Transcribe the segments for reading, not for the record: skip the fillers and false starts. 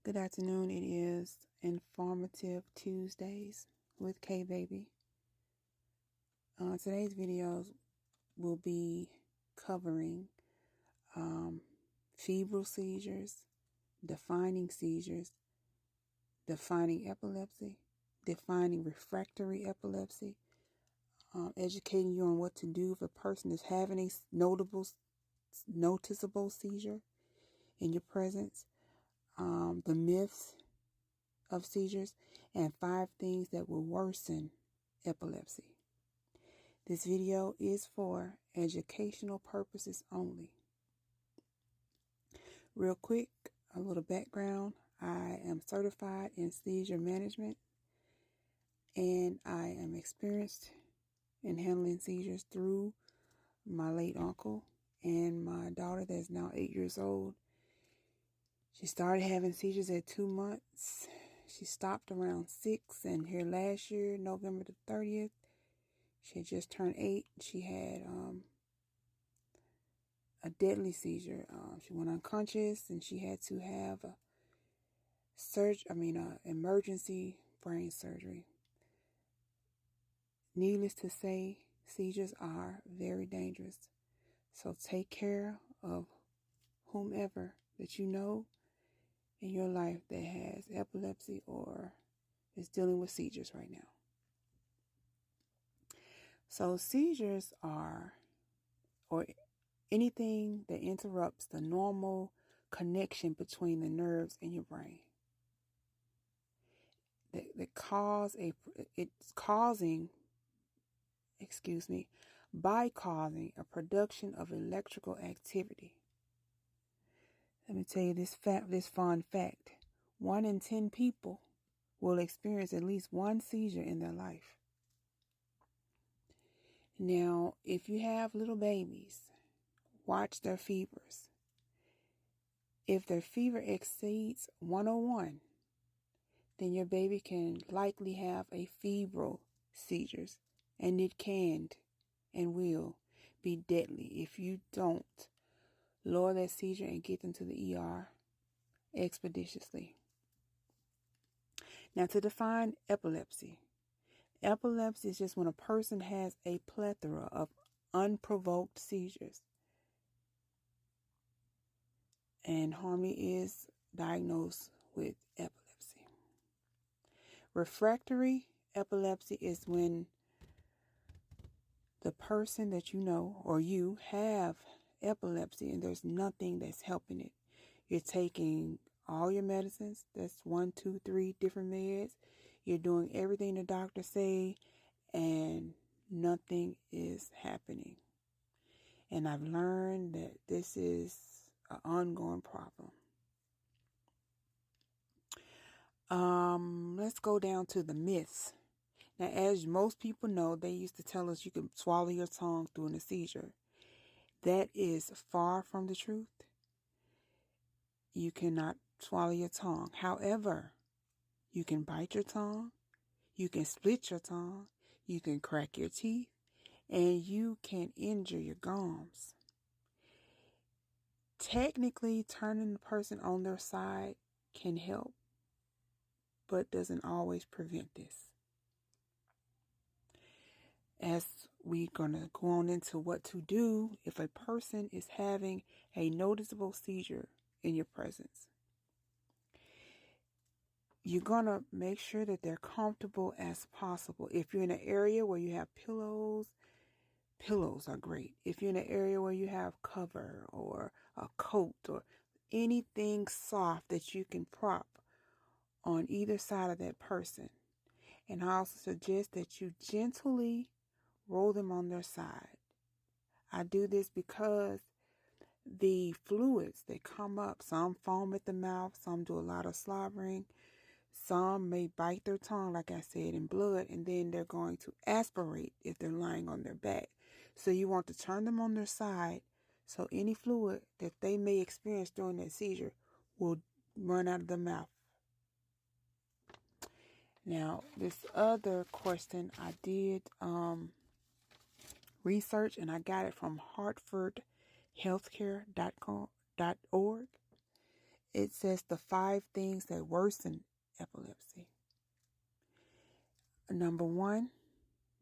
Good afternoon. It is Informative Tuesdays with K Baby. Today's videos will be covering febrile seizures, defining epilepsy, defining refractory epilepsy, educating you on what to do if a person is having a noticeable seizure in your presence, the myths of seizures, and 5 things that will worsen epilepsy. This video is for educational purposes only. Real quick, a little background. I am certified in seizure management, and I am experienced in handling seizures through my late uncle and my daughter that's now 8 years old. She started having seizures at 2 months. She stopped around 6, and here last year, November the 30th, she had just turned 8. She had a deadly seizure. She went unconscious, and she had to have emergency brain surgery. Needless to say, seizures are very dangerous. So take care of whomever that you know in your life that has epilepsy or is dealing with seizures right now. So seizures are, or anything that interrupts the normal connection between the nerves in your brain. By causing a production of electrical activity. Let me tell you this fun fact. 1 in 10 people will experience at least one seizure in their life. Now, if you have little babies, watch their fevers. If their fever exceeds 101, then your baby can likely have a febrile seizures, and it can and will be deadly if you don't lower that seizure and get them to the ER expeditiously. Now, to define epilepsy. Epilepsy is just when a person has a plethora of unprovoked seizures. And Harmony is diagnosed with epilepsy. Refractory epilepsy is when the person that you know or you have epilepsy and there's nothing that's helping it. You're taking all your medicines. That's 1, 2, 3 different meds. You're doing everything the doctor say, and nothing is happening. And I've learned that this is an ongoing problem. Let's go down to the myths. Now, as most people know, they used to tell us you can swallow your tongue during a seizure. That is far from the truth. You cannot swallow your tongue. However, you can bite your tongue, you can split your tongue, you can crack your teeth, and you can injure your gums. Technically, turning the person on their side can help, but doesn't always prevent this. As we're going to go on into what to do if a person is having a noticeable seizure in your presence. You're going to make sure that they're comfortable as possible. If you're in an area where you have pillows are great. If you're in an area where you have cover or a coat or anything soft that you can prop on either side of that person. And I also suggest that you gently roll them on their side. I do this because the fluids that come up, some foam at the mouth, some do a lot of slobbering, some may bite their tongue, like I said, in blood, and then they're going to aspirate if they're lying on their back. So you want to turn them on their side so any fluid that they may experience during that seizure will run out of the mouth. Now, this other question I did research, and I got it from HartfordHealthcare.org. it says the 5 things that worsen epilepsy. Number 1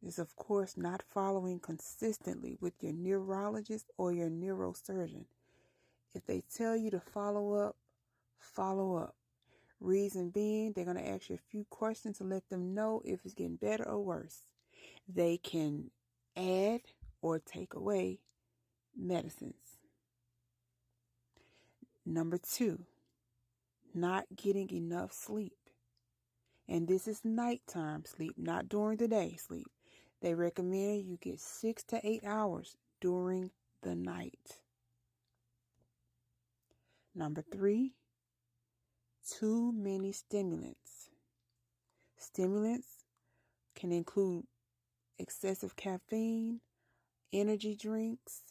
is, of course, not following consistently with your neurologist or your neurosurgeon. If they tell you to follow up, follow up. Reason being, they're going to ask you a few questions to let them know if it's getting better or worse. They can add or take away medicines. Number 2, not getting enough sleep. And this is nighttime sleep, not during the day sleep. They recommend you get 6 to 8 hours during the night. Number 3, too many stimulants. Stimulants can include excessive caffeine, energy drinks,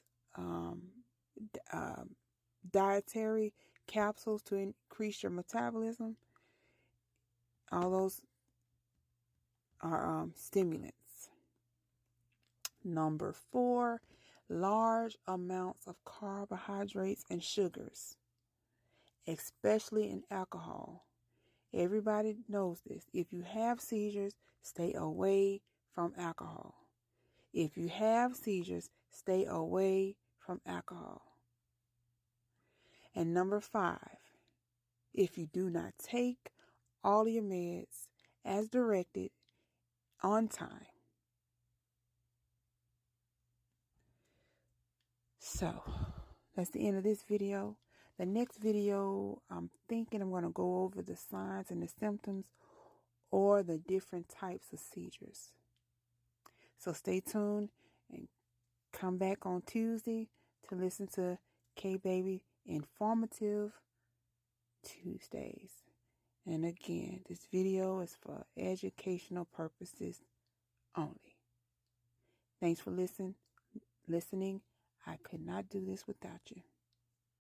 dietary capsules to increase your metabolism. All those are stimulants. Number 4, large amounts of carbohydrates and sugars, especially in alcohol. Everybody knows this. If you have seizures, stay away from alcohol. If you have seizures, stay away from alcohol. And number 5, if you do not take all your meds as directed on time. So, that's the end of this video. The next video, I'm thinking I'm going to go over the signs and the symptoms or the different types of seizures. So stay tuned and come back on Tuesday to listen to K-Baby Informative Tuesdays. And again, this video is for educational purposes only. Thanks for listening. I could not do this without you.